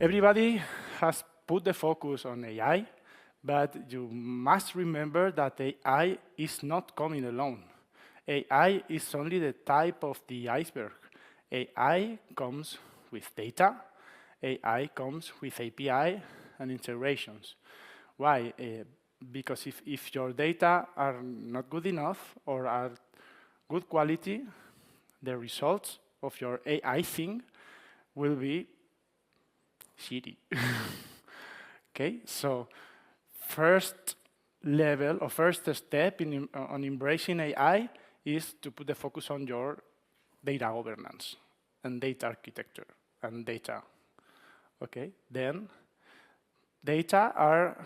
Everybody has put the focus on AI, but you must remember that AI is not coming alone. AI is only the tip of the iceberg. AI comes with data. AI comes with API and integrations. Why? Because if your data are not good enough or are good quality, the results of your AI thing will be shitty. Okay, so first level or first step on embracing AI is to put the focus on your data governance and data architecture and data. Okay, then data are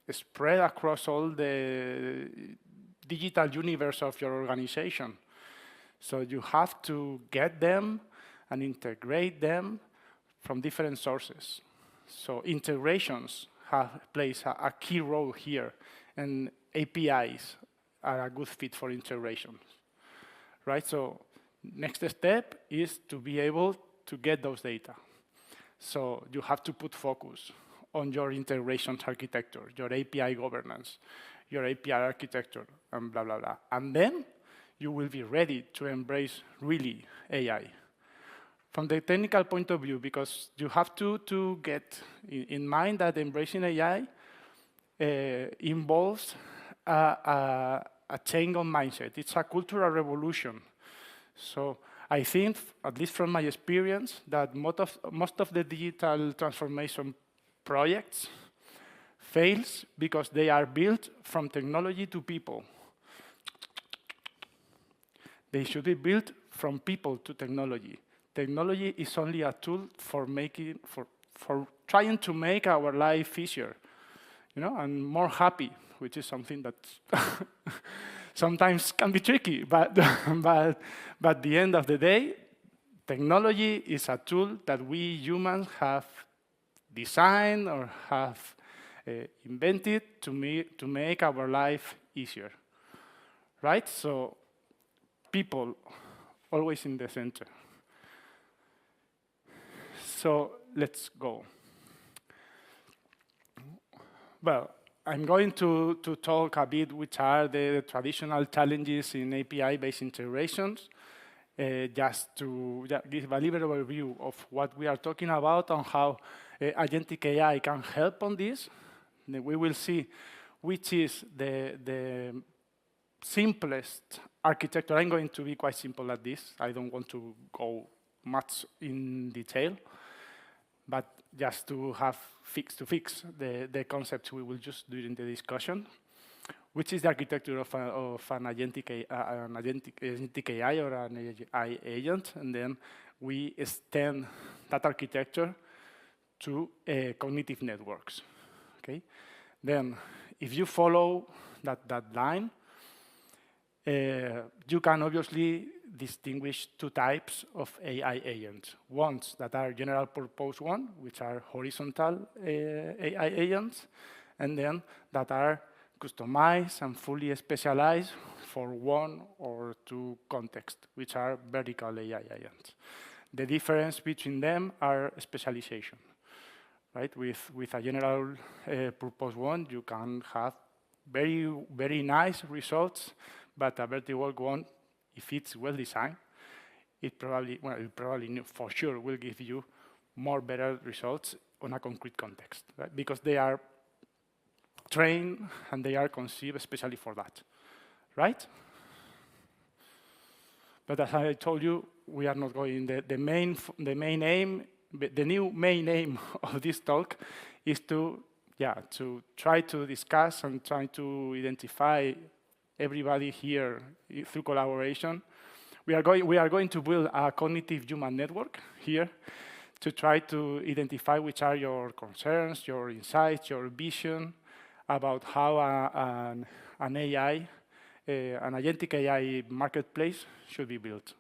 spread across all the digital universe of your organization. So you have to get them and integrate them from different sources. So integrations plays a key role here, and APIs are a good fit for integrations, right? So next step is to be able to get those data. So you have to put focus on your integrations architecture, your API governance, your API architecture, and blah, blah, blah. And then you will be ready to embrace really AI. From the technical point of view, because you have to get in mind that embracing AI involves a change of mindset. It's a cultural revolution. So I think, at least from my experience, that most of the digital transformation projects fails because they are built from technology to people. They should be built from people to technology. Technology is only a tool for trying to make our life easier, and more happy, which is something that sometimes can be tricky. But at the end of the day, technology is a tool that we humans have designed or have invented to make our life easier, right? So people always in the center. So let's go. Well, I'm going to talk a bit which are the traditional challenges in API-based integrations, just to give a little overview of what we are talking about and how agentic AI can help on this. Then we will see which is the simplest architecture. I'm going to be quite simple at this. I don't want to go much in detail, but just to fix the concepts we will just during the discussion, which is the architecture of an agentic AI or an AI agent, and then we extend that architecture to cognitive networks. Okay, then if you follow that line, you can obviously distinguish two types of AI agents. Ones that are general purpose one, which are horizontal AI agents, and then that are customized and fully specialized for one or two contexts, which are vertical AI agents. The difference between them are specialization, right? With a general purpose one, you can have very, very nice results, but a vertical one, if it's well designed, it probably for sure will give you better results on a concrete context, right? Because they are trained and they are conceived especially for that, right? But as I told you, we are not going. The new main aim of this talk is to try to discuss and try to identify everybody here through collaboration. We are going to build a cognitive human network here to try to identify which are your concerns, your insights, your vision about how an AI, an agentic AI marketplace should be built.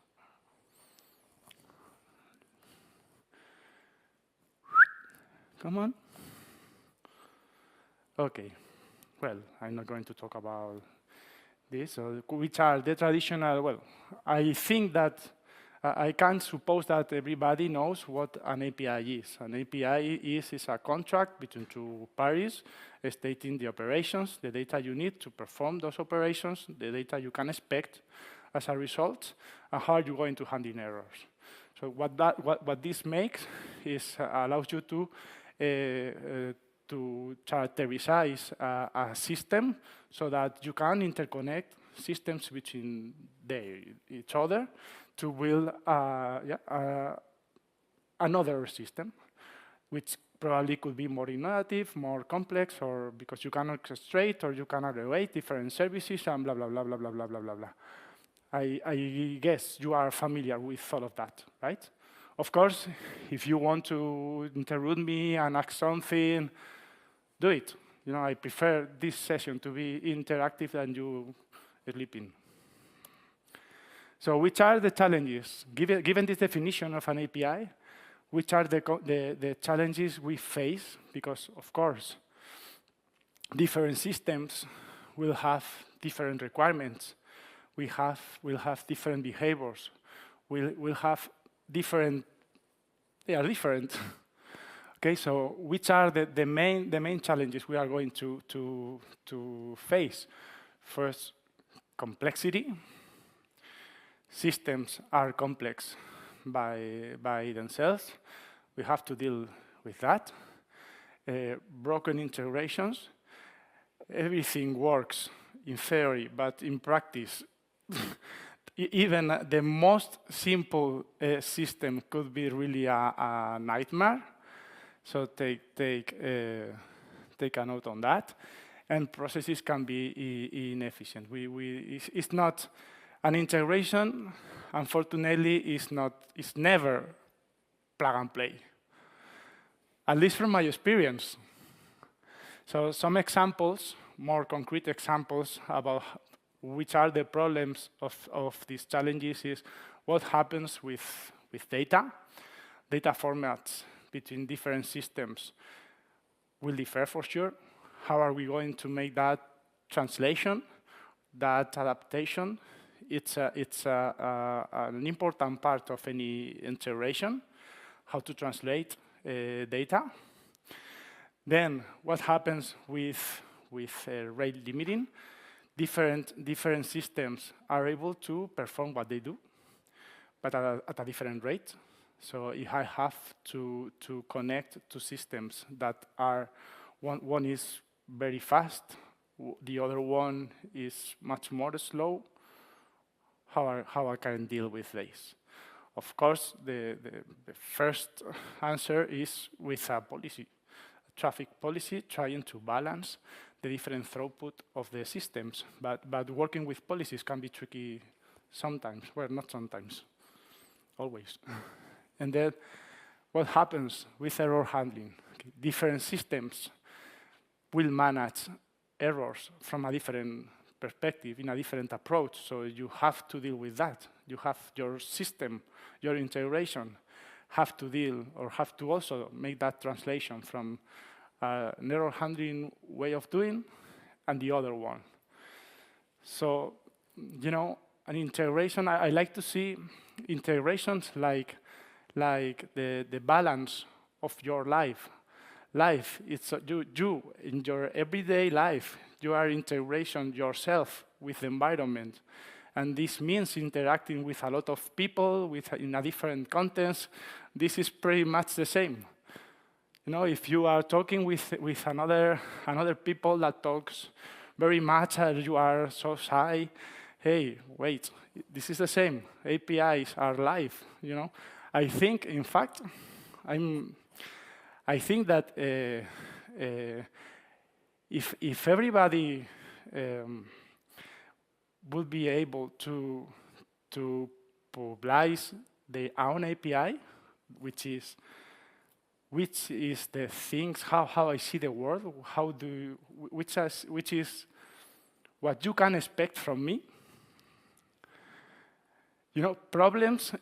Come on. Okay. Well, I'm not going to talk about this, which are the traditional, well, I think that I can't suppose that everybody knows what an API is. An API is a contract between two parties stating the operations, the data you need to perform those operations, the data you can expect as a result, and how you're going to handle errors. So what this makes is allows you to characterize a system so that you can interconnect systems between each other to build another system, which probably could be more innovative, more complex, or because you can orchestrate or you can aggregate different services and blah, blah, blah, blah, blah, blah, blah, blah, blah. I guess you are familiar with all of that, right? Of course, if you want to interrupt me and ask something, do it. You know, I prefer this session to be interactive than you sleeping. So which are the challenges? Given this definition of an API, which are the challenges we face? Because, of course, different systems will have different requirements. We'll have different behaviors. We'll have different, they are different. Okay, so which are the main challenges we are going to face? First, complexity. Systems are complex by themselves. We have to deal with that. Broken integrations. Everything works in theory, but in practice, even the most simple system could be really a nightmare. So take a note on that. And processes can be inefficient. It's not an integration. Unfortunately, is never plug and play. At least from my experience. So some examples, more concrete examples about which are the problems of these challenges is what happens with data. Data formats between different systems will differ for sure. How are we going to make that translation, that adaptation? It's an important part of any integration, how to translate data. Then what happens with rate limiting? Different systems are able to perform what they do, but at a different rate. So if I have to connect to systems that are, one is very fast, the other one is much more slow, how I can deal with this? Of course, the first answer is with a policy, a traffic policy, trying to balance the different throughput of the systems. But working with policies can be tricky sometimes, well, not sometimes, always. And then what happens with error handling? Okay, different systems will manage errors from a different perspective, in a different approach, so you have to deal with that. You have your system, your integration, have to deal or have to also make that translation from an error handling way of doing and the other one. So, you know, an integration, I like to see integrations like the balance of your life. It's you in your everyday life, you are integration yourself with the environment. And this means interacting with a lot of people in a different context. This is pretty much the same. You know, if you are talking with another people that talks very much and you are so shy, hey, wait, this is the same. APIs are live, you know. I think, in fact, I think that if everybody would be able to publish their own API, which is the things, how I see the world, which is what you can expect from me. You know, problems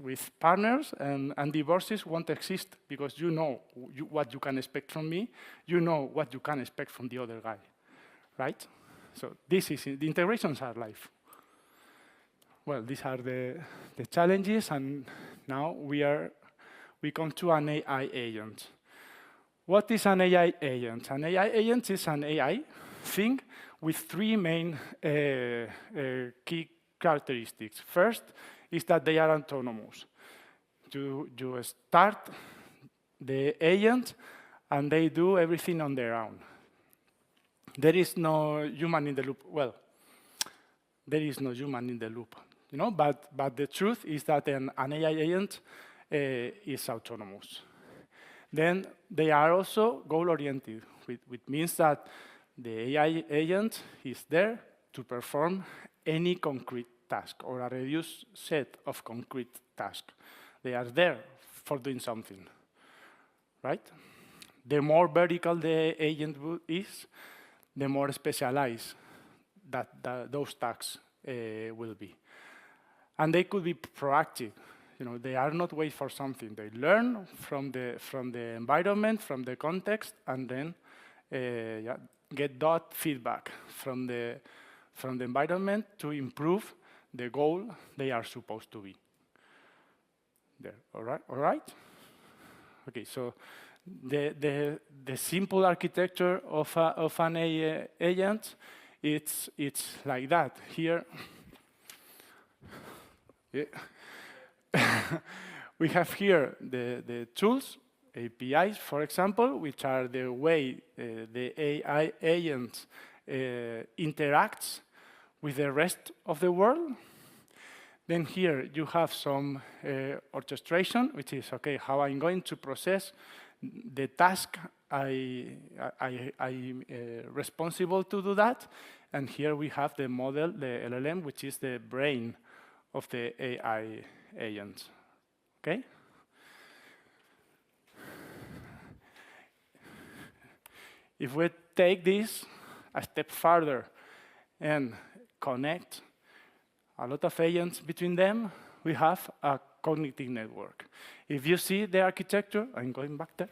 with partners and divorces won't exist because you know what you can expect from me, you know what you can expect from the other guy, right? So this is, the integrations are live. well, these are the challenges, and now we come to an AI agent. What is an AI agent? An AI agent is an AI thing with three main key characteristics. First is that they are autonomous. You start the agent, and they do everything on their own. There is no human in the loop. Well, there is no human in the loop, you know. But the truth is that an AI agent is autonomous. Then they are also goal-oriented, which means that the AI agent is there to perform any concrete task or a reduced set of concrete tasks. They are there for doing something, right? The more vertical the agent is, the more specialized those tasks will be. And they could be proactive. You know, they are not wait for something. They learn from the environment, from the context, and then get that feedback from the environment to improve the goal they are supposed to be. There, all right. Okay, so the simple architecture of an AI agent, it's like that. Here, yeah. We have here the tools, APIs, for example, which are the way the AI agent interacts with the rest of the world. Then here you have some orchestration, which is, okay, how I'm going to process the task I'm responsible to do that. And here we have the model, the LLM, which is the brain of the AI agent, okay? If we take this a step further and connect a lot of agents between them, we have a cognitive network. If you see the architecture, I'm going back there,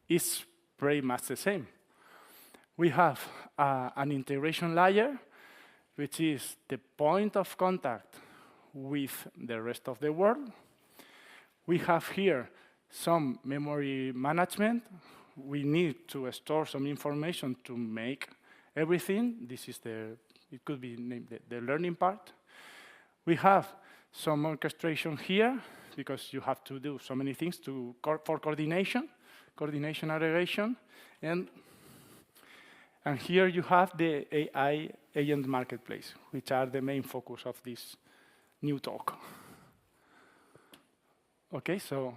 it's pretty much the same. We have an integration layer, which is the point of contact with the rest of the world. We have here some memory management. We need to store some information to make everything. This is it could be named the learning part. We have some orchestration here, because you have to do so many things for coordination aggregation, and here you have the AI agent marketplace, which are the main focus of this new talk. Okay, so,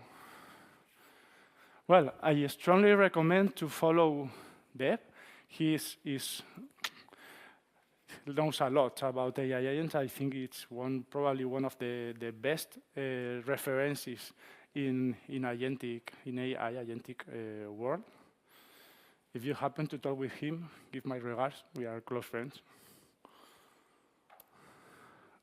well, I strongly recommend to follow Deb. He knows a lot about AI agents. I think it's probably one of the best references in AI agentic world. If you happen to talk with him, give my regards. We are close friends.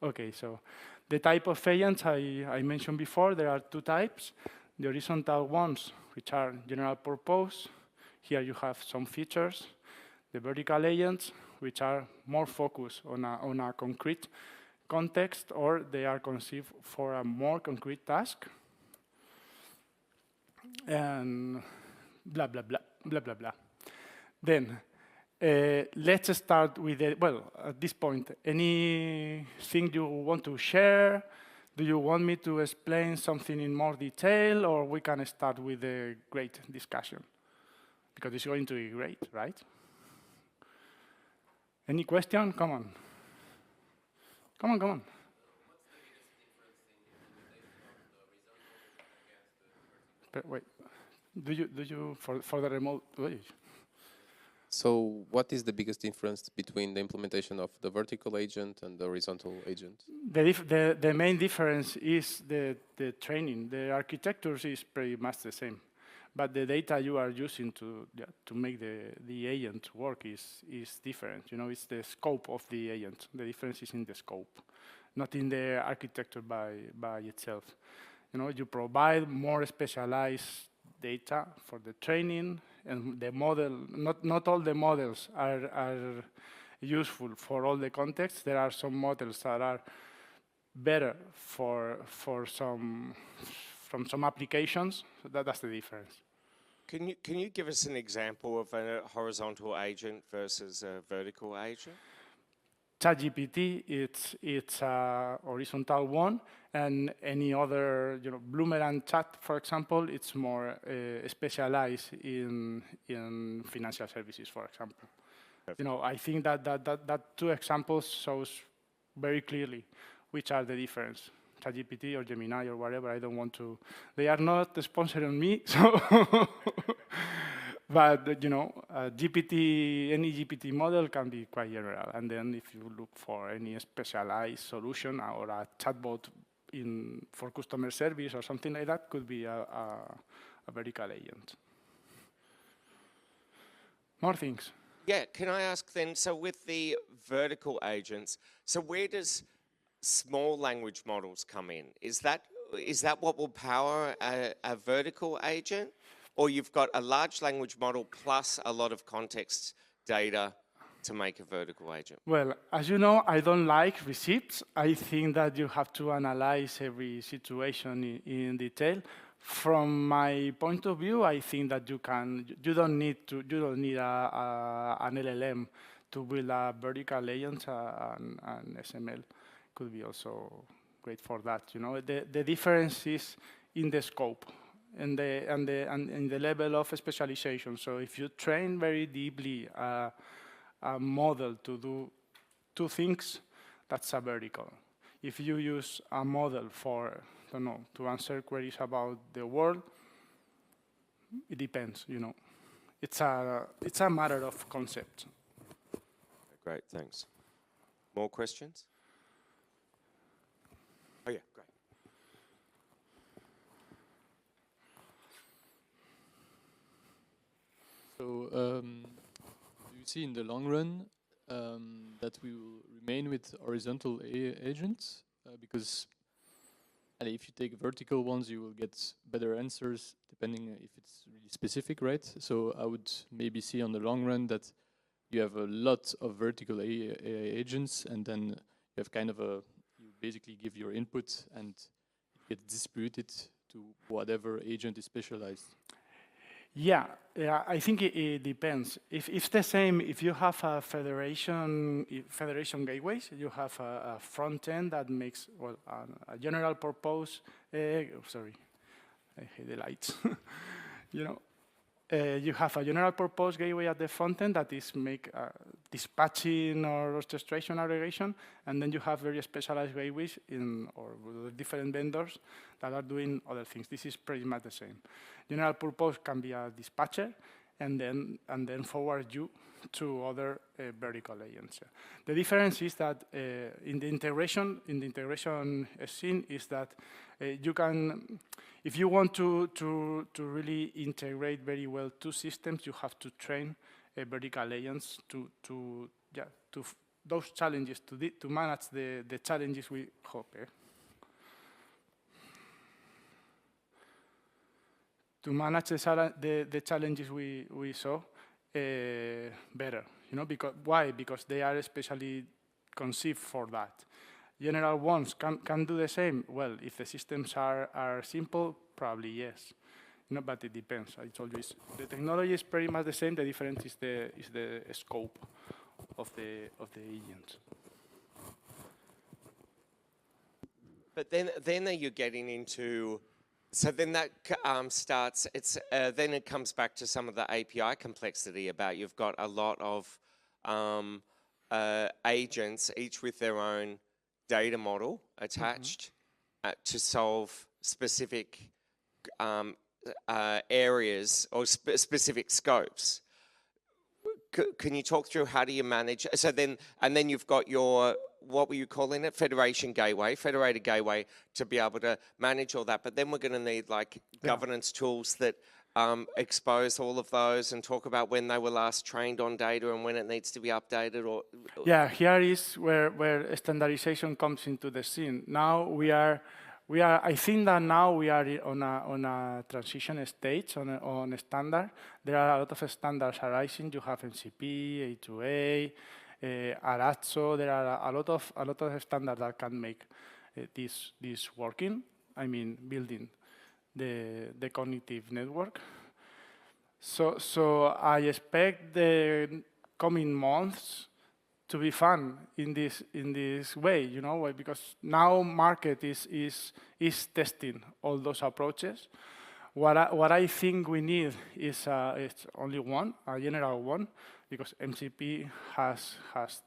Okay, so the type of agents I mentioned before, there are two types. The horizontal ones, which are general purpose. Here you have some features. The vertical agents, which are more focused on a concrete context, or they are conceived for a more concrete task. And blah, blah, blah, blah, blah, blah. Then, let's start with at this point, anything you want to share? Do you want me to explain something in more detail, or we can start with a great discussion? Because it's going to be great, right? Any question? Come on. Come on, come on. Wait, do you for the remote? Wait. So what is the biggest difference between the implementation of the vertical agent and the horizontal agent? The main difference is the training. The architecture is pretty much the same, but the data you are using to make the agent work is different. You know, it's the scope of the agent. The difference is in the scope, not in the architecture by itself. You know, you provide more specialized data for the training, and the model. Not all the models are useful for all the contexts. There are some models that are better for some from some applications. So that's the difference. Can you give us an example of a horizontal agent versus a vertical agent? ChatGPT, it's a horizontal one, and any other, Bloomerang Chat, for example, it's more specialized in financial services, for example. I think that two examples shows very clearly which are the difference. ChatGPT or Gemini or whatever, I don't want to. They are not sponsoring me, so. But GPT, any GPT model can be quite general. And then if you look for any specialized solution or a chatbot for customer service or something like that, could be a vertical agent. More things. Yeah, can I ask then, so with the vertical agents, so where does small language models come in? Is that what will power a vertical agent? Or you've got a large language model plus a lot of context data to make a vertical agent? Well, as you know, I don't like receipts. I think that you have to analyze every situation in detail. From my point of view, I think that you don't need an LLM to build a vertical agent, and SML could be also great for that. The difference is in the scope and the level of specialization. So if you train very deeply a model to do two things, that's a vertical. If you use a model for, to answer queries about the world, it depends, It's a matter of concept. Great, thanks. More questions? Oh yeah, great. So, do you see in the long run that we will remain with horizontal agents? Because if you take vertical ones, you will get better answers depending if it's really specific, right? So I would maybe see on the long run that you have a lot of vertical AI agents, and then you have kind of you basically give your input and it gets distributed to whatever agent is specialized. Yeah, I think it depends. If it's the same, if you have a federation gateways, you have a front end that makes a general purpose. Sorry, I hate the lights. You have a general purpose gateway at the front end that is make dispatching or orchestration aggregation, and then you have very specialized gateways or different vendors that are doing other things. This is pretty much the same. General purpose can be a dispatcher, and then forward you to other vertical agents. The difference is that in the integration scene is that you can, if you want to really integrate very well two systems, you have to train vertical agents to those challenges, to manage the challenges we hope. To manage the challenges we saw better, why? Because they are especially conceived for that. General ones can do the same. Well, if the systems are simple, probably yes. But it depends. I told you the technology is pretty much the same. The difference is the scope of the agents. But then you're getting into. So then that starts. Then it comes back to some of the API complexity about you've got a lot of agents, each with their own data model attached to solve specific areas or specific scopes. Can you talk through how do you manage? So then, and then you've got your, what were you calling it? Federated gateway to be able to manage all that. But then we're going to need governance tools that expose all of those and talk about when they were last trained on data and when it needs to be updated. Yeah, here is where standardization comes into the scene. Now I think that now we are on a transition stage on a standard. There are a lot of standards arising. You have MCP, A2A, Arazzo, there are a lot of standards that can make this working. I mean, building the cognitive network. So I expect the coming months to be fun in this way, you know, because now market is testing all those approaches. What I think we need is it's only one, a general one, because MCP has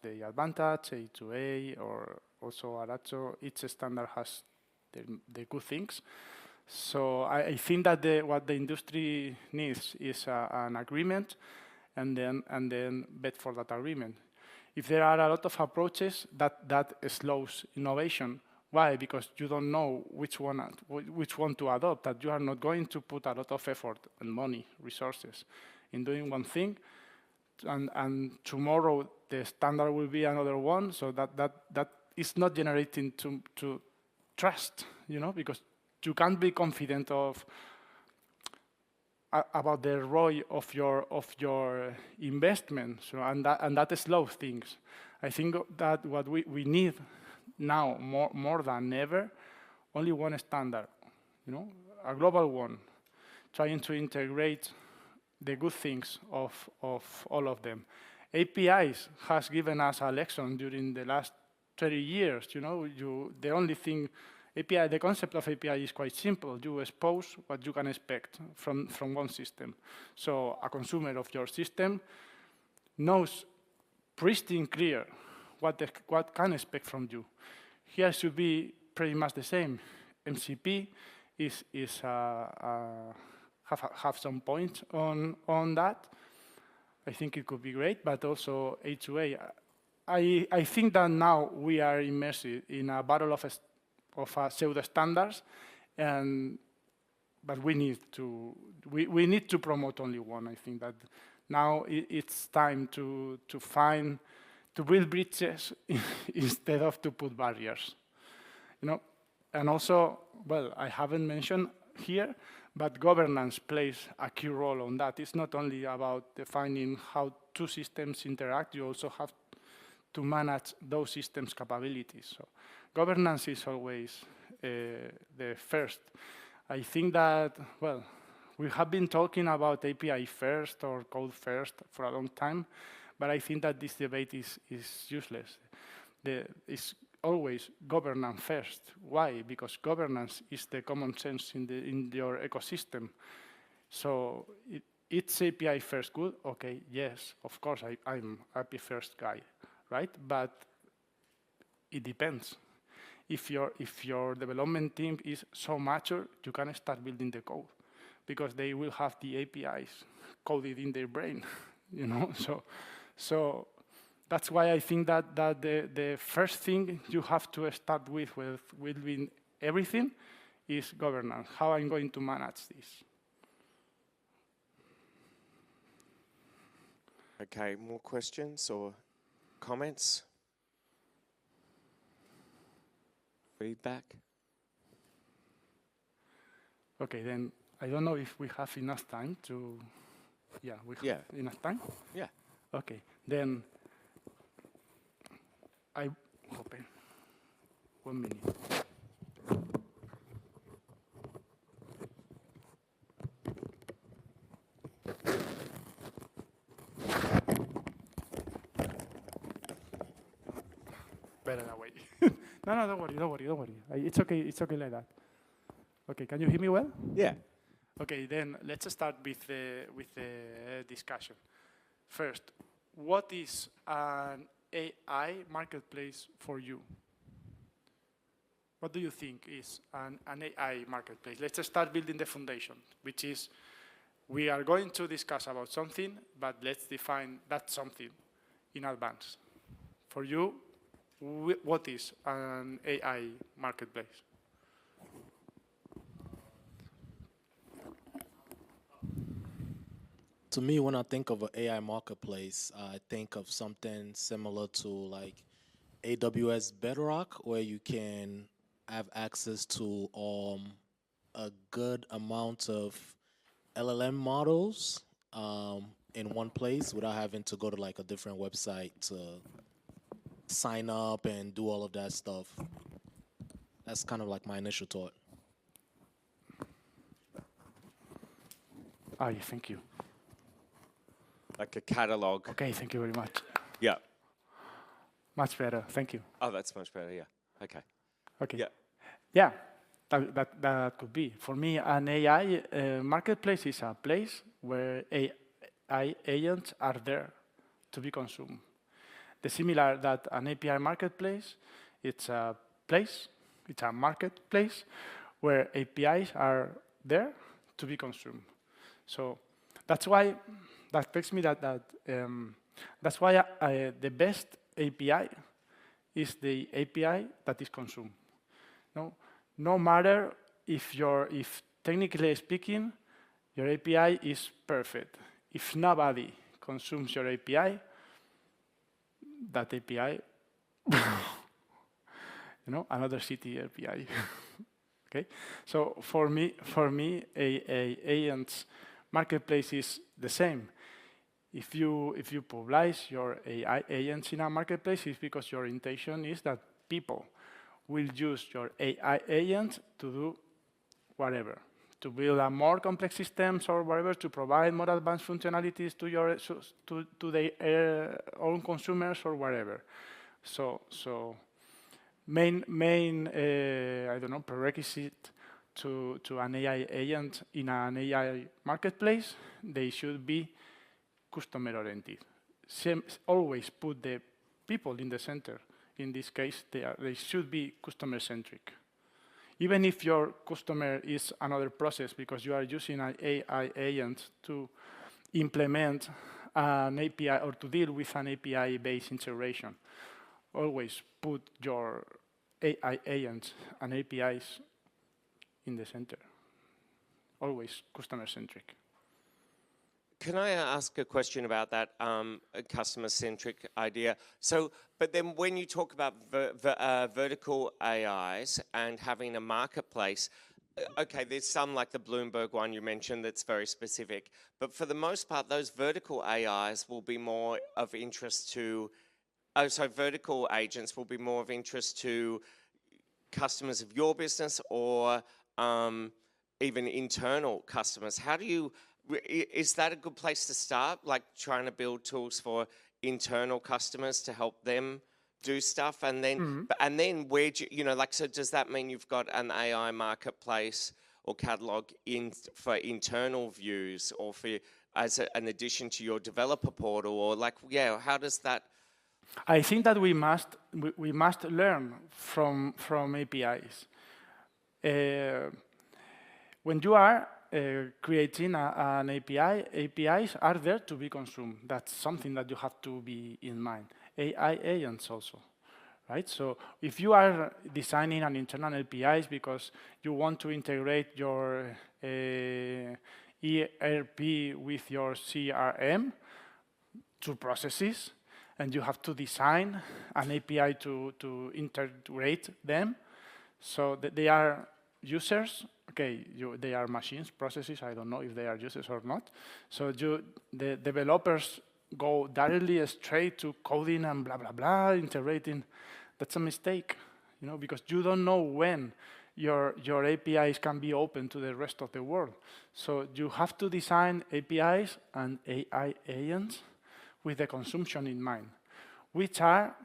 the advantage, A2A, or also Arazzo. Each standard has the good things. So I think that what the industry needs is an agreement, and then bet for that agreement. If there are a lot of approaches, that slows innovation. Why? Because you don't know which one to adopt. That you are not going to put a lot of effort and money, resources, in doing one thing, and tomorrow the standard will be another one. So that is not generating to trust, you know, because you can't be confident about the ROI of your investment, so, and that slows things. I think that what we need now more than ever, only one standard, you know, a global one, trying to integrate the good things of all of them. APIs has given us a lesson during the last 30 years. You know, the only thing. API, the concept of API is quite simple. You expose what you can expect from one system. So a consumer of your system knows pristine clear what can expect from you. Here should be pretty much the same. MCP have some points on that. I think it could be great, but also A2A. I think that now we are immersed in a battle of pseudo standards, but we need to promote only one. I think that now it's time to build bridges instead of to put barriers, you know. And also, well, I haven't mentioned here, but governance plays a key role on that. It's not only about defining how two systems interact, you also have to manage those systems' capabilities. So governance is always the first. I think that, well, we have been talking about API first or code first for a long time, but I think that this debate is useless. It's always governance first. Why? Because governance is the common sense in your ecosystem. So it's API first good? Okay, yes, of course, I'm API first guy, right? But it depends. If your development team is so mature, you can start building the code, because they will have the APIs coded in their brain, you know. So that's why I think that the first thing you have to start with everything is governance. How I'm going to manage this. Okay, more questions or comments? Feedback? Okay, then I don't know if we have enough time to. Yeah, we have enough time? Yeah. Okay, then I open 1 minute. Better that way. No, don't worry. It's okay like that. Okay, can you hear me well? Yeah. Okay, then let's start with the discussion. First, what is an AI marketplace for you? What do you think is an AI marketplace? Let's start building the foundation, which is we are going to discuss about something, but let's define that something in advance. For you, what is an AI marketplace? To me, when I think of an AI marketplace, I think of something similar to like AWS Bedrock, where you can have access to a good amount of LLM models in one place without having to go to like a different website to sign up and do all of that stuff. That's kind of like my initial thought. Oh, thank you. Like a catalog. Okay, thank you very much. Yeah. Much better, thank you. Oh, that's much better. Yeah. Okay. Okay. Yeah. Yeah, that could be. For me, an AI marketplace is a place where AI agents are there to be consumed. The similar that an API marketplace, it's a place, it's a marketplace where APIs are there to be consumed. So that's why that takes me that's why the best API is the API that is consumed. No matter if technically speaking, your API is perfect. If nobody consumes your API, that API, another city API. Okay, so for me, agents marketplace is the same. If you publish your AI agents in a marketplace, it's because your intention is that people will use your AI agent to do whatever, to build a more complex systems or whatever, to provide more advanced functionalities to their own consumers or whatever. So main I don't know, prerequisite to an AI agent in an AI marketplace, they should be customer oriented. Always put the people in the center. In this case, they should be customer centric. Even if your customer is another process because you are using an AI agent to implement an API or to deal with an API-based integration, always put your AI agents and APIs in the center. Always customer-centric. Can I ask a question about that customer-centric idea? So, but then when you talk about vertical AIs and having a marketplace, okay, there's some like the Bloomberg one you mentioned that's very specific, but for the most part, those vertical AIs will be more of interest to, vertical agents will be more of interest to customers of your business or even internal customers. How do you, is that a good place to start? Like trying to build tools for internal customers to help them do stuff, and then and then where do you know, like, so does that mean you've got an AI marketplace or catalog for internal views or for as an addition to your developer portal, or like, yeah, how does that? I think that we must learn from APIs. When you are creating an API, APIs are there to be consumed. That's something that you have to be in mind. AI agents also, right? So if you are designing an internal APIs because you want to integrate your ERP with your CRM, two processes, and you have to design an API to integrate them so that they are users. Okay, they are machines, processes. I don't know if they are users or not. So the developers go directly straight to coding and blah, blah, blah, integrating. That's a mistake, because you don't know when your APIs can be open to the rest of the world. So you have to design APIs and AI agents with the consumption in mind, which are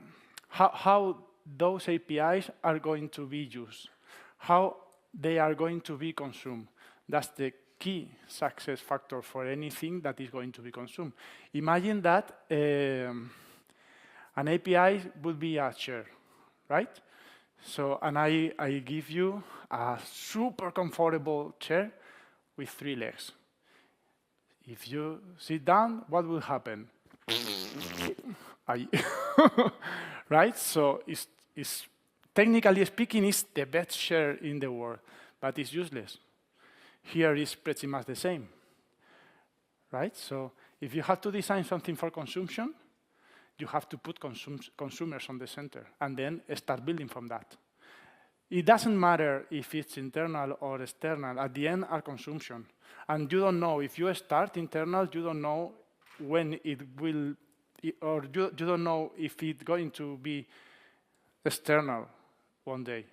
how those APIs are going to be used, how they are going to be consumed. That's the key success factor for anything that is going to be consumed. Imagine that an API would be a chair, right? So, and I give you a super comfortable chair with 3 legs. If you sit down, what will happen? Right? So it's technically speaking, it's the best chair in the world, but it's useless. Here is pretty much the same, right? So if you have to design something for consumption, you have to put consumers on the center and then start building from that. It doesn't matter if it's internal or external. At the end are consumption. And you don't know, if you start internal, you don't know when it will, or you don't know if it's going to be external one day.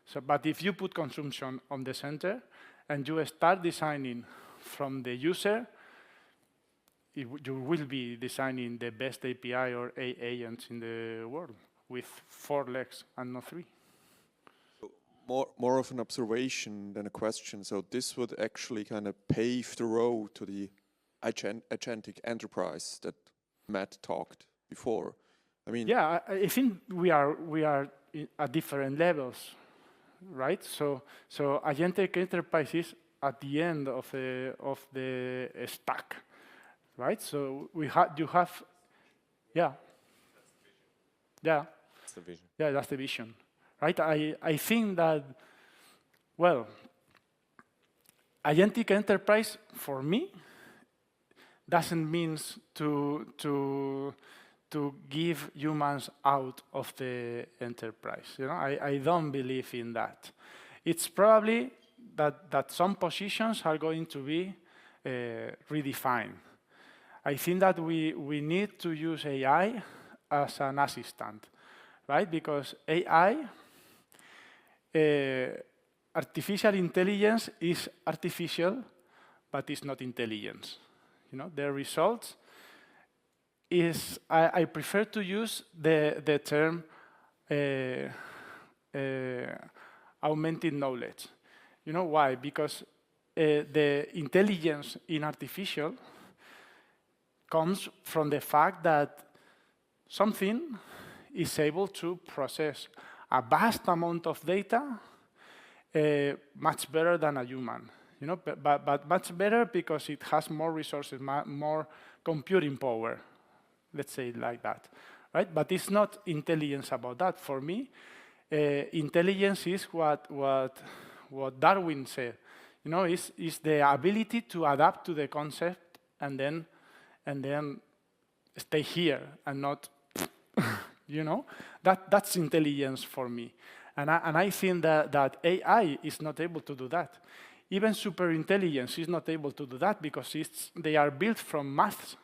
So, but if you put consumption on the center and you start designing from the user, you will be designing the best API or agents in the world with 4 legs and not 3. More of an observation than a question. So this would actually kind of pave the road to the agentic enterprise that Matt talked before. I mean, yeah, I think we are at different levels, right? So agentic enterprise is at the end of the stack, right? So you have, yeah, yeah, That's the vision. yeah, that's the vision, right? I think that, well, agentic enterprise for me doesn't mean to give humans out of the enterprise. You know, I don't believe in that. It's probably that some positions are going to be redefined. I think that we need to use AI as an assistant, right? Because AI, artificial intelligence is artificial, but it's not intelligence. You know, the results is, I prefer to use the term augmented knowledge. You know why? Because the intelligence in artificial comes from the fact that something is able to process a vast amount of data much better than a human. You know, but much better because it has more resources, more computing power. Let's say it like that, right? But it's not intelligence about that. For me, intelligence is what Darwin said. You know, is the ability to adapt to the concept and then stay here and not, you know, that's intelligence for me. And I think that AI is not able to do that. Even superintelligence is not able to do that because they are built from maths.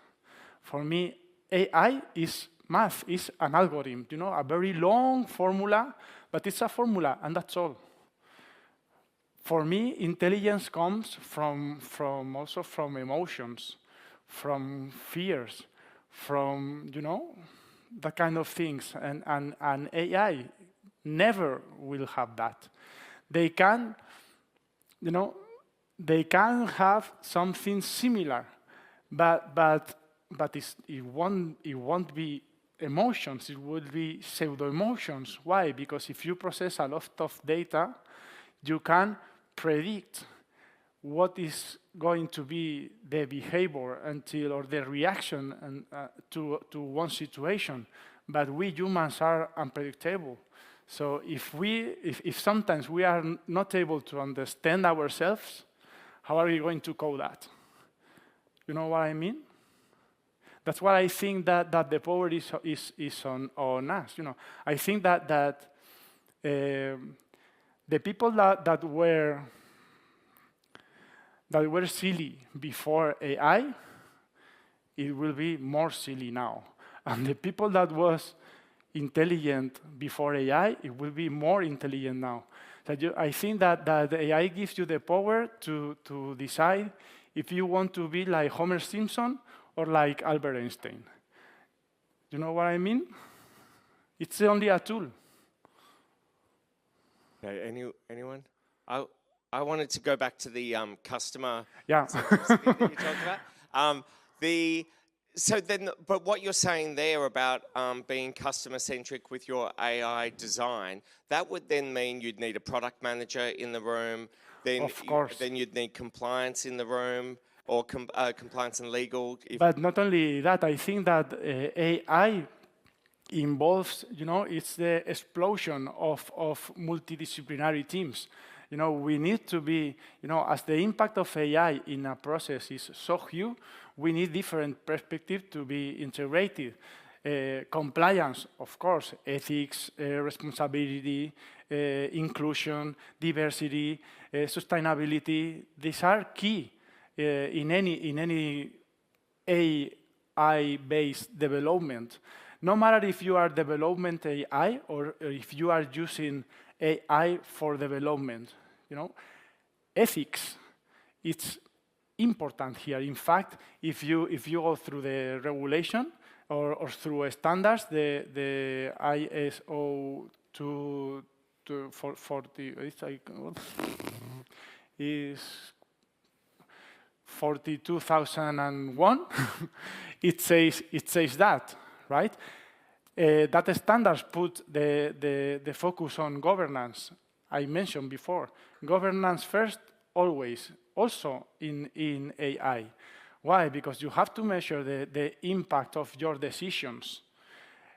For me, AI is math, is an algorithm, you know, a very long formula, but it's a formula, and that's all. For me, intelligence comes also from emotions, from fears, from, you know, that kind of things. And AI never will have that. They can, you know, they can have something similar, but it won't be emotions. It will be pseudo emotions. Why? Because if you process a lot of data, you can predict what is going to be the behavior or the reaction to one situation. But we humans are unpredictable. So if sometimes we are not able to understand ourselves, how are we going to code that? You know what I mean? That's why I think that the power is on us. You know, I think that the people that were silly before AI, it will be more silly now, and the people that was intelligent before AI, it will be more intelligent now. I think that AI gives you the power to decide if you want to be like Homer Simpson or like Albert Einstein. You know what I mean? It's only a tool. Okay, anyone? I wanted to go back to the customer Yeah. centricity that you talked about. But what you're saying there about being customer-centric with your AI design, that would then mean you'd need a product manager in the room. Then Of course. Then you'd need compliance in the room, or compliance and legal. But not only that, I think that AI involves, you know, it's the explosion of multidisciplinary teams. You know, we need to be, you know, as the impact of AI in a process is so huge, we need different perspectives to be integrated. Compliance, of course, ethics, responsibility, inclusion, diversity, sustainability. These are key in any AI-based development. No matter if you are development AI or if you are using AI for development, ethics, it's important here. In fact, if you go through the regulation or through standards, the ISO 240 is 42,001. it says that, right? That standards put the focus on governance. I mentioned before, governance first, always, also in AI. Why? Because you have to measure the impact of your decisions.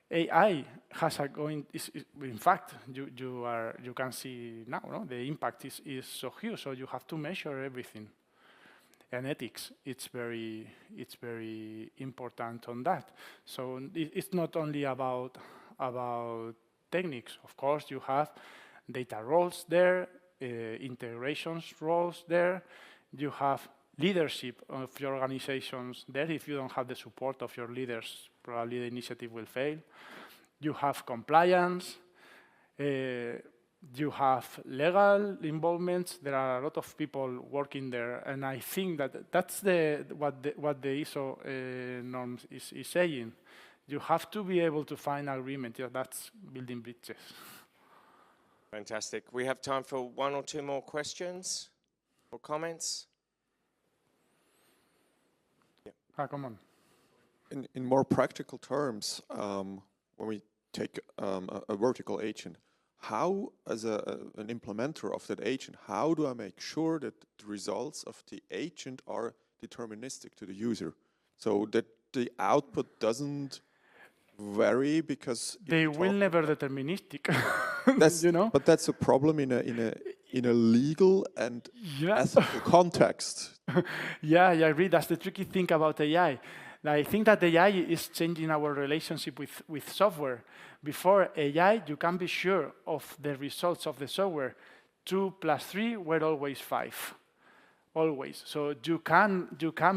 AI has in fact, you can see now, no? The impact is so huge, so you have to measure everything. And ethics, it's very important on that. So it's not only about techniques. Of course, you have data roles there, integrations roles there. You have leadership of your organizations there. If you don't have the support of your leaders, probably the initiative will fail. You have compliance. You have legal involvements. There are a lot of people working there, and I think that's what the ISO norms is saying. You have to be able to find agreement. Yeah, that's building bridges. Fantastic. We have time for one or two more questions or comments. Yeah. Come on. In more practical terms, when we take a vertical agent, how, as an implementer of that agent, how do I make sure that the results of the agent are deterministic to the user, so that the output doesn't vary? Because they will never deterministic. That's, but that's a problem in a legal and ethical context. Yeah, I agree. That's the tricky thing about AI. I think that AI is changing our relationship with software. Before AI, you can be sure of the results of the software. 2 + 3 were always 5, always. So you can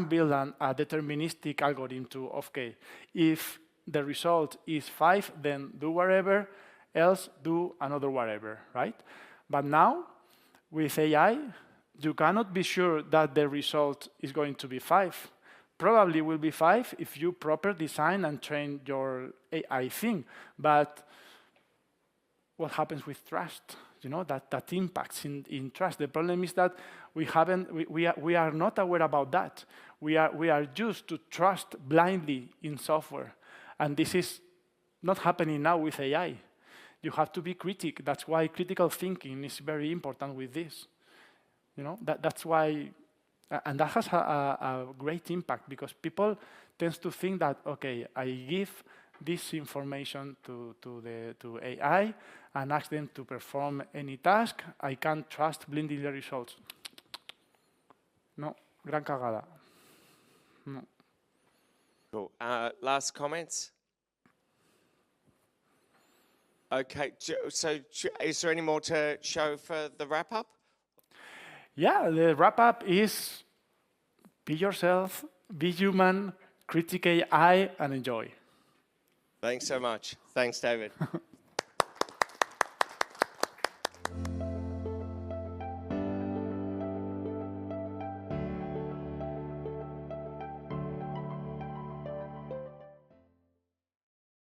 build a deterministic algorithm to, okay, if the result is 5, then do whatever, else do another whatever, right? But now, with AI, you cannot be sure that the result is going to be 5. Probably will be 5 if you properly design and train your AI thing. But what happens with trust? That impacts in trust. The problem is that we are not aware about that. We are used to trust blindly in software. And this is not happening now with AI. You have to be critical. That's why critical thinking is very important with this. That's why. And that has a great impact, because people tend to think that, okay, I give this information to AI and ask them to perform any task. I can't trust blindly the results. No, gran cagada. No. Cool. Last comments? Okay, so is there any more to show for the wrap-up? Yeah, the wrap-up is be yourself, be human, critique AI, and enjoy. Thanks so much. Thanks, David.